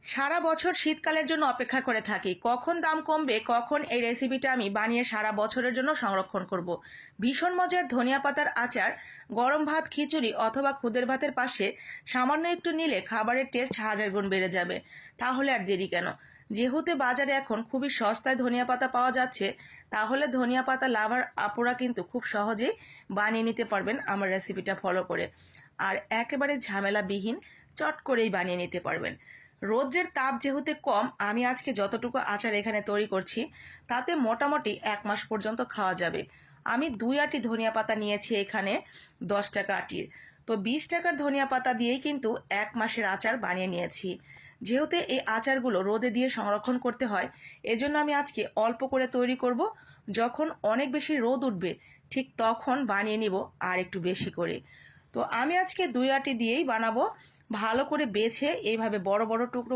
সারা বছর শীতকালের জন্য অপেক্ষা করে থাকি, কখন দাম কমবে, কখন এই রেসিপিটা আমি বানিয়ে সারা বছরের জন্য সংরক্ষণ করব। ভীষণ মজার ধনিয়া পাতার আচার গরম ভাত, খিচুড়ি অথবা খুদের ভাতের পাশে সামান্য একটু নিলে খাবারের টেস্ট হাজার গুণ বেড়ে যাবে। তাহলে আর দেরি কেন? যেহেতু বাজারে এখন খুবই সস্তায় ধনিয়া পাতা পাওয়া যাচ্ছে, তাহলে ধনিয়া পাতা লাভার আপুরা কিন্তু খুব সহজেই বানিয়ে নিতে পারবেন আমার রেসিপিটা ফলো করে। আর একেবারে ঝামেলাবিহীন চট করেই বানিয়ে নিতে পারবেন। রৌদ্রের তাপ যেহেতু কম, আমি আজকে যতটুকু আচার এখানে তৈরি করছি তাতে মোটামুটি 1 মাস পর্যন্ত খাওয়া যাবে। আমি 2 আঁটি ধনিয়া পাতা নিয়েছি এখানে 10 টাকা আঁটির। তো 20 টাকার ধনিয়া পাতা দিয়েই কিন্তু 1 মাসের আচার বানিয়ে নিয়েছি। যেহেতু এই আচারগুলো রোদে দিয়ে সংরক্ষণ করতে হয়, এজন্য আমি আজকে অল্প করে তৈরি করব। যখন অনেক বেশি রোদ উঠবে ঠিক তখন বানিয়ে নিব আর একটু বেশি করে। তো আমি আজকে 2 আঁটি দিয়েই বানাবো। ভালো করে বেছে এইভাবে বড় বড় টুকরো